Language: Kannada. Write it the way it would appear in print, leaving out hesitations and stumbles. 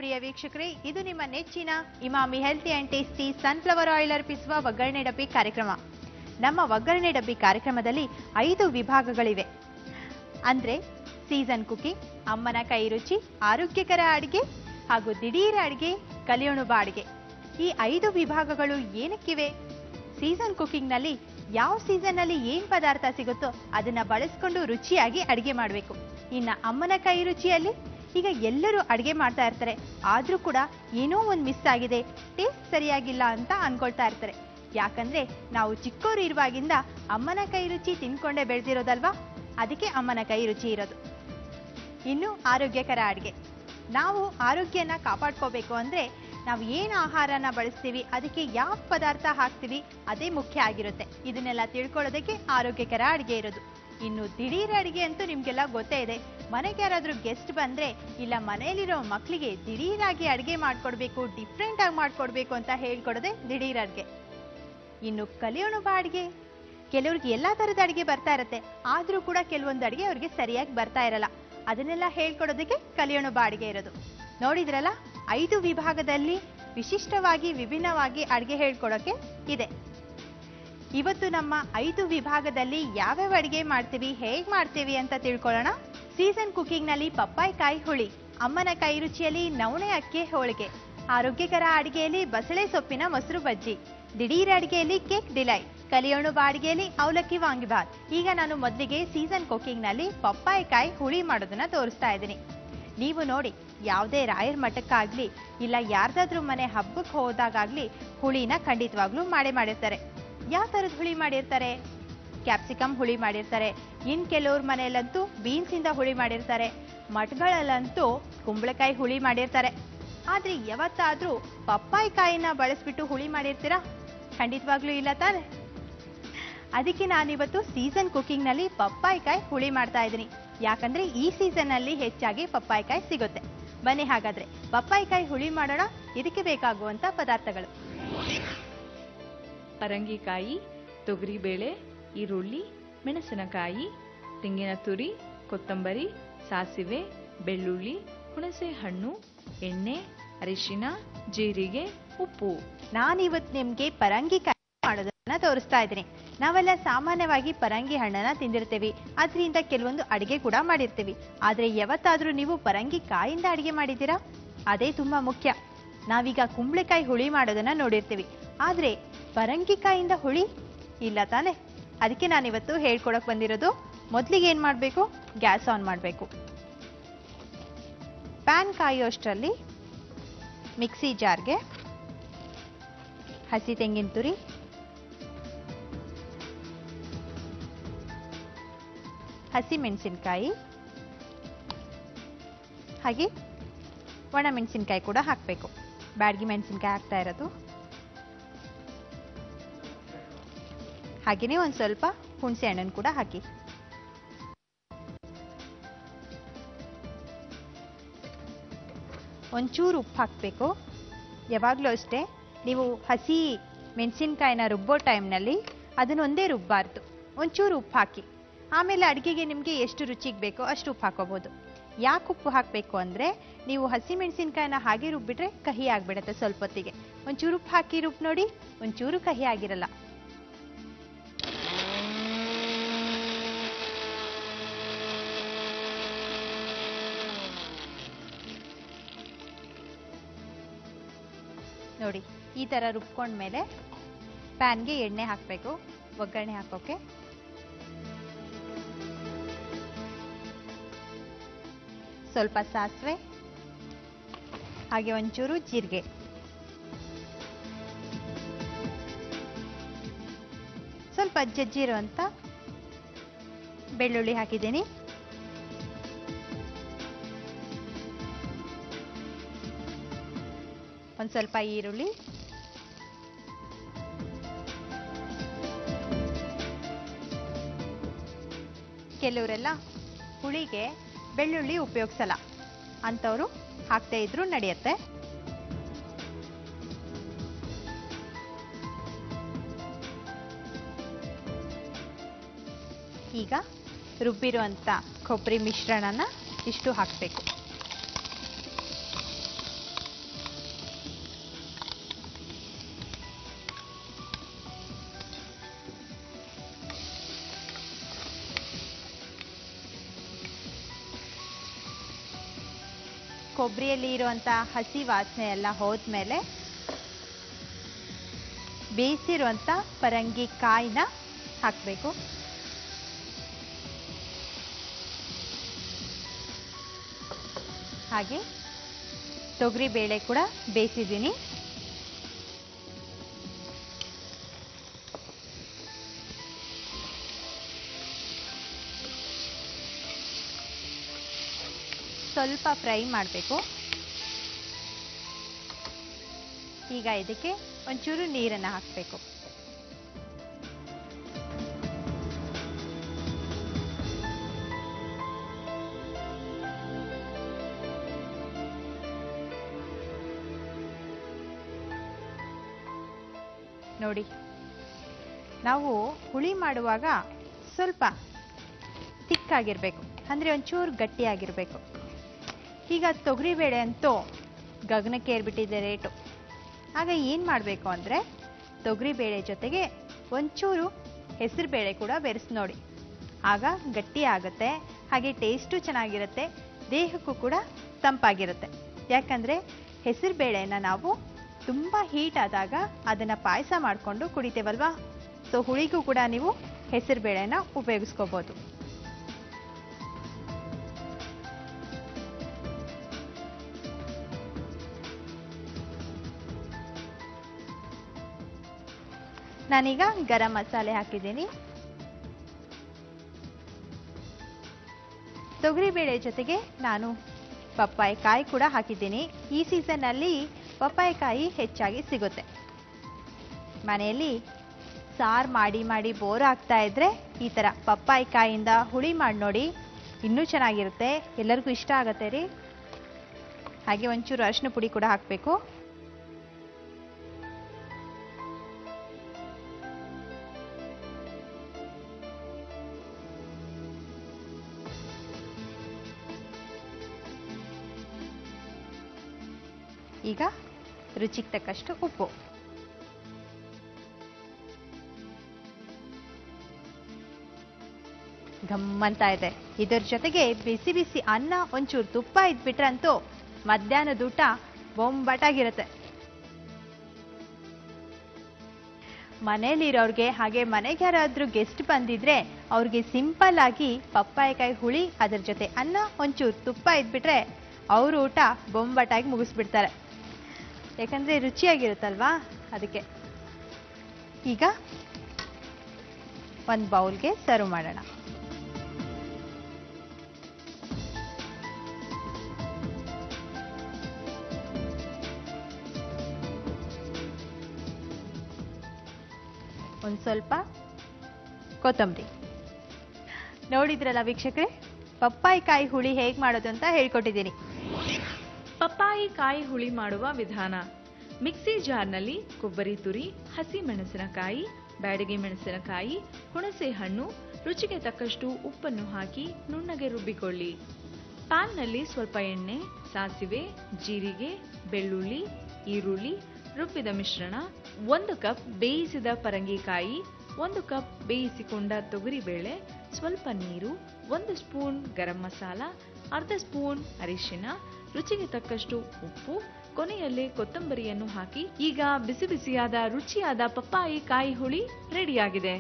ಪ್ರಿಯ ವೀಕ್ಷಕರೇ, ಇದು ನಿಮ್ಮ ನೆಚ್ಚಿನ Emami healthy and tasty sunflower oil ಅರ್ಪಿಸುವ ಒಗ್ಗರಣೆ ಡಬ್ಬಿ ಕಾರ್ಯಕ್ರಮ. ನಮ್ಮ ಒಗ್ಗರಣೆ ಡಬ್ಬಿ ಕಾರ್ಯಕ್ರಮದಲ್ಲಿ 5 ವಿಭಾಗಗಳಿವೆ. ಅಂದ್ರೆ ಸೀಸನ್ ಕುಕಿಂಗ್, ಅಮ್ಮನ ಕೈ ರುಚಿ, ಆರೋಗ್ಯಕರ ಅಡಿಗೆ ಹಾಗೂ ದಿಢೀರ್ ಅಡಿಗೆ, ಕಲಿಯೋಣುಬ ಅಡಿಗೆ. ಈ 5 ವಿಭಾಗಗಳು ಏನಕ್ಕಿವೆ? ಸೀಸನ್ ಕುಕಿಂಗ್ ನಲ್ಲಿ ಯಾವ ಸೀಸನ್ ನಲ್ಲಿ ಏನ್ ಪದಾರ್ಥ ಸಿಗುತ್ತೋ ಅದನ್ನ ಬಳಸ್ಕೊಂಡು ರುಚಿಯಾಗಿ ಅಡಿಗೆ ಮಾಡಬೇಕು. ಇನ್ನ ಅಮ್ಮನ ಕೈ ರುಚಿಯಲ್ಲಿ ಈಗ ಎಲ್ಲರೂ ಅಡಿಗೆ ಮಾಡ್ತಾ ಇರ್ತಾರೆ, ಆದ್ರೂ ಕೂಡ ಏನೋ ಒಂದು ಮಿಸ್ ಆಗಿದೆ, ಟೇಸ್ಟ್ ಸರಿಯಾಗಿಲ್ಲ ಅಂತ ಅನ್ಕೊಳ್ತಾ ಇರ್ತಾರೆ. ಯಾಕಂದ್ರೆ ನಾವು ಚಿಕ್ಕವರು ಇರುವಾಗಿಂದ ಅಮ್ಮನ ಕೈ ರುಚಿ ತಿನ್ಕೊಂಡೇ ಬೆಳೆದಿರೋದಲ್ವಾ, ಅದಕ್ಕೆ ಅಮ್ಮನ ಕೈ ರುಚಿ ಇರೋದು. ಇನ್ನು ಆರೋಗ್ಯಕರ ಅಡಿಗೆ. ನಾವು ಆರೋಗ್ಯನ ಕಾಪಾಡ್ಕೋಬೇಕು ಅಂದ್ರೆ ನಾವು ಏನು ಆಹಾರನ ಬಳಸ್ತೀವಿ, ಅದಕ್ಕೆ ಯಾವ ಪದಾರ್ಥ ಹಾಕ್ತೀವಿ ಅದೇ ಮುಖ್ಯ ಆಗಿರುತ್ತೆ. ಇದನ್ನೆಲ್ಲ ತಿಳ್ಕೊಳ್ಳೋದಕ್ಕೆ ಆರೋಗ್ಯಕರ ಅಡಿಗೆ ಇರೋದು. ಇನ್ನು ದಿಢೀರ್ ಅಡಿಗೆ ಅಂತೂ ನಿಮ್ಗೆಲ್ಲ ಗೊತ್ತೇ ಇದೆ. ಮನೆಗೆ ಯಾರಾದ್ರೂ ಗೆಸ್ಟ್ ಬಂದ್ರೆ ಇಲ್ಲ ಮನೆಯಲ್ಲಿರೋ ಮಕ್ಕಳಿಗೆ ದಿಢೀರಾಗಿ ಅಡಿಗೆ ಮಾಡ್ಕೊಡ್ಬೇಕು, ಡಿಫ್ರೆಂಟ್ ಆಗಿ ಮಾಡ್ಕೊಡ್ಬೇಕು ಅಂತ ಹೇಳ್ಕೊಡೋದೆ ದಿಢೀರ್ ಅಡಿಗೆ. ಇನ್ನು ಕಲಿಯೋಣುಬ ಅಡಿಗೆ. ಕೆಲವ್ರಿಗೆ ಎಲ್ಲಾ ತರದ ಅಡಿಗೆ ಬರ್ತಾ ಇರತ್ತೆ, ಆದ್ರೂ ಕೂಡ ಕೆಲವೊಂದು ಅಡಿಗೆ ಅವ್ರಿಗೆ ಸರಿಯಾಗಿ ಬರ್ತಾ ಇರಲ್ಲ. ಅದನ್ನೆಲ್ಲ ಹೇಳ್ಕೊಡೋದಕ್ಕೆ ಕಲಿಯೋಣುಬ ಅಡಿಗೆ ಇರೋದು. ನೋಡಿದ್ರಲ್ಲ, 5 ವಿಭಾಗದಲ್ಲಿ ವಿಶಿಷ್ಟವಾಗಿ ವಿಭಿನ್ನವಾಗಿ ಅಡಿಗೆ ಹೇಳ್ಕೊಡೋಕೆ ಇದೆ. ಇವತ್ತು ನಮ್ಮ 5 ವಿಭಾಗದಲ್ಲಿ ಯಾವ್ಯಾವ ಅಡಿಗೆ ಮಾಡ್ತೀವಿ, ಹೇಗ್ ಮಾಡ್ತೀವಿ ಅಂತ ತಿಳ್ಕೊಳ್ಳೋಣ. ಸೀಸನ್ ಕುಕಿಂಗ್ ನಲ್ಲಿ ಪಪ್ಪಾಯಿ ಕಾಯಿ ಹುಳಿ, ಅಮ್ಮನ ಕೈ ರುಚಿಯಲ್ಲಿ ನವಣೆ ಅಕ್ಕಿ ಹೋಳಿಗೆ, ಆರೋಗ್ಯಕರ ಅಡಿಗೆಯಲ್ಲಿ ಬಸಳೆ ಸೊಪ್ಪಿನ ಮೊಸರು ಬಜ್ಜಿ, ದಿಢೀರ್ ಅಡಿಗೆಯಲ್ಲಿ ಕೇಕ್ ಡಿಲೈಟ್, ಕಲಿಯೋಣುಬ ಅಡಿಗೆಯಲ್ಲಿ ಅವಲಕ್ಕಿ ವಾಂಗಿಬಾತ್. ಈಗ ನಾನು ಮೊದಲಿಗೆ ಸೀಸನ್ ಕುಕಿಂಗ್ ನಲ್ಲಿ ಪಪ್ಪಾಯಿ ಕಾಯಿ ಹುಳಿ ಮಾಡೋದನ್ನ ತೋರಿಸ್ತಾ ಇದ್ದೀನಿ. ನೀವು ನೋಡಿ, ಯಾವುದೇ ರಾಯರ್ ಮಠಕ್ಕಾಗ್ಲಿ ಇಲ್ಲ ಯಾರ್ದಾದ್ರೂ ಮನೆ ಹಬ್ಬಕ್ಕೆ ಹೋದಾಗ್ಲಿ ಹುಳಿನ ಖಂಡಿತವಾಗ್ಲೂ ಮಾಡಿರ್ತಾರೆ. ಯಾವ ತರದ ಹುಳಿ ಮಾಡಿರ್ತಾರೆ? ಕ್ಯಾಪ್ಸಿಕಮ್ ಹುಳಿ ಮಾಡಿರ್ತಾರೆ. ಇನ್ ಕೆಲವ್ರ ಮನೆಯಲ್ಲಂತೂ ಬೀನ್ಸ್ ಇಂದ ಹುಳಿ ಮಾಡಿರ್ತಾರೆ. ಮಠಗಳಲ್ಲಂತೂ ಕುಂಬಳಕಾಯಿ ಹುಳಿ ಮಾಡಿರ್ತಾರೆ. ಆದ್ರೆ ಯಾವತ್ತಾದ್ರೂ ಪಪ್ಪಾಯಿ ಕಾಯಿನ ಬಳಸ್ಬಿಟ್ಟು ಹುಳಿ ಮಾಡಿರ್ತೀರಾ? ಖಂಡಿತವಾಗ್ಲೂ ಇಲ್ಲ ತಾನೆ. ಅದಕ್ಕೆ ನಾನಿವತ್ತು ಸೀಸನ್ ಕುಕಿಂಗ್ ನಲ್ಲಿ ಪಪ್ಪಾಯಿ ಕಾಯಿ ಹುಳಿ ಮಾಡ್ತಾ ಇದ್ದೀನಿ. ಯಾಕಂದ್ರೆ ಈ ಸೀಸನ್ ಅಲ್ಲಿ ಹೆಚ್ಚಾಗಿ ಪಪ್ಪಾಯಿ ಕಾಯಿ ಸಿಗುತ್ತೆ. ಬನ್ನಿ ಹಾಗಾದ್ರೆ ಪಪ್ಪಾಯಿ ಕಾಯಿ ಹುಳಿ ಮಾಡೋಣ. ಇದಕ್ಕೆ ಬೇಕಾಗುವಂತ ಪದಾರ್ಥಗಳು: ಪರಂಗಿಕಾಯಿ, ತೊಗರಿಬೇಳೆ, ಈರುಳ್ಳಿ, ಮೆಣಸಿನಕಾಯಿ, ತೆಂಗಿನ ತುರಿ, ಕೊತ್ತಂಬರಿ, ಸಾಸಿವೆ, ಬೆಳ್ಳುಳ್ಳಿ, ಹುಣಸೆ ಹಣ್ಣು, ಎಣ್ಣೆ, ಅರಿಶಿನ, ಜೀರಿಗೆ, ಉಪ್ಪು. ನಾನಿವತ್ತು ನಿಮ್ಗೆ ಪರಂಗಿಕಾಯಿ ಮಾಡೋದನ್ನ ತೋರಿಸ್ತಾ ಇದ್ದೀನಿ. ನಾವೆಲ್ಲ ಸಾಮಾನ್ಯವಾಗಿ ಪರಂಗಿ ಹಣ್ಣನ್ನ ತಿಂದಿರ್ತೀವಿ, ಅದರಿಂದ ಕೆಲವೊಂದು ಅಡಿಗೆ ಕೂಡ ಮಾಡಿರ್ತೀವಿ. ಆದ್ರೆ ಯಾವತ್ತಾದ್ರೂ ನೀವು ಪರಂಗಿ ಕಾಯಿಂದ ಅಡಿಗೆ ಮಾಡಿದ್ದೀರಾ? ಅದೇ ತುಂಬಾ ಮುಖ್ಯ. ನಾವೀಗ ಕುಂಬಳಕಾಯಿ ಹುಳಿ ಮಾಡೋದನ್ನ ನೋಡಿರ್ತೀವಿ, ಆದ್ರೆ ಪರಂಗಿಕಾಯಿಂದ ಹುಳಿ ಇಲ್ಲ ತಾನೆ. ಅದಕ್ಕೆ ನಾನಿವತ್ತು ಹೇಳ್ಕೊಡಕ್ ಬಂದಿರೋದು. ಮೊದ್ಲಿಗೆ ಏನ್ ಮಾಡ್ಬೇಕು? ಗ್ಯಾಸ್ ಆನ್ ಮಾಡ್ಬೇಕು. ಪ್ಯಾನ್ ಕಾಯೋಷ್ಟರಲ್ಲಿ ಮಿಕ್ಸಿ ಜಾರ್ಗೆ ಹಸಿ ತೆಂಗಿನ ತುರಿ, ಹಸಿ ಮೆಣಸಿನಕಾಯಿ ಹಾಗೆ ಒಣ ಮೆಣಸಿನಕಾಯಿ ಕೂಡ ಹಾಕಬೇಕು. ಬ್ಯಾಡಗಿ ಮೆಣಸಿನಕಾಯಿ ಹಾಕ್ತಾ ಇರೋದು. ಹಾಗೆಯೇ ಒಂದು ಸ್ವಲ್ಪ ಹುಣಸೆ ಹಣ್ಣನ್ನು ಕೂಡ ಹಾಕಿ. ಒಂಚೂರು ಉಪ್ಪು ಹಾಕಬೇಕು. ಯಾವಾಗಲೂ ಅಷ್ಟೇ, ನೀವು ಹಸಿ ಮೆಣಸಿನಕಾಯಿನ ರುಬ್ಬೋ ಟೈಮ್ನಲ್ಲಿ ಅದನ್ನೊಂದೇ ರುಬ್ಬಾರ್ದು, ಒಂಚೂರು ಉಪ್ಪು ಹಾಕಿ. ಆಮೇಲೆ ಅಡುಗೆಗೆ ನಿಮಗೆ ಎಷ್ಟು ರುಚಿಗೆ ಬೇಕೋ ಅಷ್ಟು ಉಪ್ಪು ಹಾಕೋಬಹುದು. ಯಾಕೆ ಉಪ್ಪು ಹಾಕಬೇಕು ಅಂದರೆ, ನೀವು ಹಸಿ ಮೆಣಸಿನಕಾಯಿನ ಹಾಗೆ ರುಬ್ಬಿಟ್ರೆ ಕಹಿ ಆಗಿಬಿಡುತ್ತೆ. ಸ್ವಲ್ಪ ಹೊತ್ತಿಗೆ ಒಂಚೂರು ಉಪ್ಪು ಹಾಕಿ ರುಬ್ಬಿ ನೋಡಿ, ಒಂಚೂರು ಕಹಿ ಆಗಿರಲ್ಲ. ನೋಡಿ, ಈ ಥರ ರುಬ್ಕೊಂಡ್ಮೇಲೆ ಪ್ಯಾನ್ಗೆ ಎಣ್ಣೆ ಹಾಕಬೇಕು ಒಗ್ಗರಣೆ ಹಾಕೋಕೆ. ಸ್ವಲ್ಪ ಸಾಸಿವೆ ಹಾಗೆ ಒಂಚೂರು ಜೀರಿಗೆ, ಸ್ವಲ್ಪ ಜಜ್ಜಿರುವಂತ ಬೆಳ್ಳುಳ್ಳಿ ಹಾಕಿದ್ದೀನಿ. ಒಂದು ಸ್ವಲ್ಪ ಈರುಳ್ಳಿ, ಕೆಲವರೆಲ್ಲ ಹುಳಿಗೆ ಬೆಳ್ಳುಳ್ಳಿ ಉಪಯೋಗಿಸಲ್ಲ, ಅಂಥವ್ರು ಹಾಕ್ತಾ ಇದ್ರು ನಡೆಯುತ್ತೆ. ಈಗ ರುಬ್ಬಿರುವಂಥ ಕೊಬ್ಬರಿ ಮಿಶ್ರಣನ ಇಷ್ಟು ಹಾಕಬೇಕು. ಕೊಬ್ಬರಿಯಲ್ಲಿ ಇರುವಂಥ ಹಸಿ ವಾಸನೆ ಎಲ್ಲ ಹೋದ್ಮೇಲೆ ಬೇಯಿಸಿರುವಂಥ ಪರಂಗಿ ಕಾಯಿನ ಹಾಕಬೇಕು. ಹಾಗೆ ತೊಗರಿ ಬೇಳೆ ಕೂಡ ಬೇಯಿಸಿದ್ದೀನಿ. ಸ್ವಲ್ಪ ಫ್ರೈ ಮಾಡಬೇಕು. ಈಗ ಇದಕ್ಕೆ ಒಂಚೂರು ನೀರನ್ನು ಹಾಕಬೇಕು. ನೋಡಿ, ನಾವು ಹುಳಿ ಮಾಡುವಾಗ ಸ್ವಲ್ಪ ತಿಕ್ಕಾಗಿರ್ಬೇಕು, ಅಂದರೆ ಒಂಚೂರು ಗಟ್ಟಿಯಾಗಿರಬೇಕು. ಈಗ ತೊಗರಿಬೇಳೆ ಅಂತೂ ಗಗನಕ್ಕೆ ಏರ್ಬಿಟ್ಟಿದೆ ರೇಟು. ಆಗ ಏನು ಮಾಡಬೇಕು ಅಂದರೆ ತೊಗರಿಬೇಳೆ ಜೊತೆಗೆ ಒಂಚೂರು ಹೆಸರುಬೇಳೆ ಕೂಡ ಬೆರೆಸಿ ನೋಡಿ. ಆಗ ಗಟ್ಟಿ ಆಗುತ್ತೆ, ಹಾಗೆ ಟೇಸ್ಟು ಚೆನ್ನಾಗಿರುತ್ತೆ, ದೇಹಕ್ಕೂ ಕೂಡ ತಂಪಾಗಿರುತ್ತೆ. ಯಾಕಂದರೆ ಹೆಸರುಬೇಳೆನ ನಾವು ತುಂಬ ಹೀಟ್ ಆದಾಗ ಅದನ್ನು ಪಾಯಸ ಮಾಡಿಕೊಂಡು ಕುಡಿತೇವಲ್ವಾ, ಸೊ ಹುಳಿಗೂ ಕೂಡ ನೀವು ಹೆಸರುಬೇಳೆನ ಉಪಯೋಗಿಸ್ಕೋಬೋದು. ನಾನೀಗ ಗರಂ ಮಸಾಲೆ ಹಾಕಿದ್ದೀನಿ. ತೊಗರಿಬೇಳೆ ಜೊತೆಗೆ ನಾನು ಪಪ್ಪಾಯ ಕಾಯಿ ಕೂಡ ಹಾಕಿದ್ದೀನಿ. ಈ ಸೀಸನ್ನಲ್ಲಿ ಪಪ್ಪಾಯ ಕಾಯಿ ಹೆಚ್ಚಾಗಿ ಸಿಗುತ್ತೆ. ಮನೆಯಲ್ಲಿ ಸಾರು ಮಾಡಿ ಬೋರ್ ಆಗ್ತಾ ಇದ್ರೆ ಈ ಥರ ಪಪ್ಪಾಯ ಕಾಯಿಂದ ಹುಳಿ ಮಾಡಿ ನೋಡಿ, ಇನ್ನೂ ಚೆನ್ನಾಗಿರುತ್ತೆ, ಎಲ್ಲರಿಗೂ ಇಷ್ಟ ಆಗತ್ತೆ ರೀ. ಹಾಗೆ ಒಂಚೂರು ಅರಿಶಿನ ಪುಡಿ ಕೂಡ ಹಾಕಬೇಕು. ಈಗ ರುಚಿಗೆ ತಕ್ಕಷ್ಟು ಉಪ್ಪು. ಗಮ್ಮಂತ ಇದೆ. ಇದರ ಜೊತೆಗೆ ಬಿಸಿ ಬಿಸಿ ಅನ್ನ, ಒಂಚೂರು ತುಪ್ಪ ಇದ್ಬಿಟ್ರಂತೂ ಮಧ್ಯಾಹ್ನದ ಊಟ ಬೊಂಬಾಟಾಗಿರುತ್ತೆ. ಮನೇಲಿರೋರ್ಗೆ ಹಾಗೆ ಮನೆಗೆ ಯಾರಾದ್ರೂ ಗೆಸ್ಟ್ ಬಂದಿದ್ರೆ ಅವ್ರಿಗೆ ಸಿಂಪಲ್ ಆಗಿ ಪಪ್ಪಾಯಕಾಯಿ ಹುಳಿ, ಅದ್ರ ಜೊತೆ ಅನ್ನ, ಒಂಚೂರು ತುಪ್ಪ ಇದ್ಬಿಟ್ರೆ ಅವ್ರ ಊಟ ಬೊಂಬಾಟಾಗಿ ಮುಗಿಸ್ಬಿಡ್ತಾರೆ. ಯಾಕಂದ್ರೆ ರುಚಿಯಾಗಿರುತ್ತಲ್ವಾ, ಅದಕ್ಕೆ. ಈಗ ಒಂದು ಬೌಲ್ಗೆ ಸರ್ವ್ ಮಾಡೋಣ. ಒಂದು ಸ್ವಲ್ಪ ಕೊತ್ತಂಬರಿ. ನೋಡಿದ್ರಲ್ಲ ವೀಕ್ಷಕರೇ, ಪಪ್ಪಾಯಿಕಾಯಿ ಹುಳಿ ಹೇಗೆ ಮಾಡೋದು ಅಂತ ಹೇಳ್ಕೊಟ್ಟಿದ್ದೀನಿ. ಪಪ್ಪಾಯಿ ಕಾಯಿ ಹುಳಿ ಮಾಡುವ ವಿಧಾನ: ಮಿಕ್ಸಿ ಜಾರ್ನಲ್ಲಿ ಕೊಬ್ಬರಿ ತುರಿ, ಹಸಿ ಮೆಣಸಿನಕಾಯಿ, ಬ್ಯಾಡಗಿ ಮೆಣಸಿನಕಾಯಿ, ಹುಣಸೆ ಹಣ್ಣು, ರುಚಿಗೆ ತಕ್ಕಷ್ಟು ಉಪ್ಪನ್ನು ಹಾಕಿ ನುಣ್ಣಗೆ ರುಬ್ಬಿಕೊಳ್ಳಿ. ಪ್ಯಾನ್ನಲ್ಲಿ ಸ್ವಲ್ಪ ಎಣ್ಣೆ, ಸಾಸಿವೆ, ಜೀರಿಗೆ, ಬೆಳ್ಳುಳ್ಳಿ, ಈರುಳ್ಳಿ, ರುಬ್ಬಿದ ಮಿಶ್ರಣ, 1 ಕಪ್ ಬೇಯಿಸಿದ ಪರಂಗಿಕಾಯಿ, 1 ಕಪ್ ಬೇಯಿಸಿಕೊಂಡ ತೊಗರಿಬೇಳೆ, ಸ್ವಲ್ಪ ನೀರು, 1 ಸ್ಪೂನ್ ಗರಂ ಮಸಾಲ, ಅರ್ಧ ಸ್ಪೂನ್ ಅರಿಶಿನ, ರುಚಿಗೆ ತಕ್ಕಷ್ಟು ಉಪ್ಪು, ಕೊನೆಯಲ್ಲಿ ಕೊತ್ತಂಬರಿಯನ್ನು ಹಾಕಿ ಈಗ ಬಿಸಿ ಬಿಸಿಯಾದ ರುಚಿಯಾದ ಪಪ್ಪಾಯಿ ಕಾಯಿ ಹುಳಿ ರೆಡಿಯಾಗಿದೆ.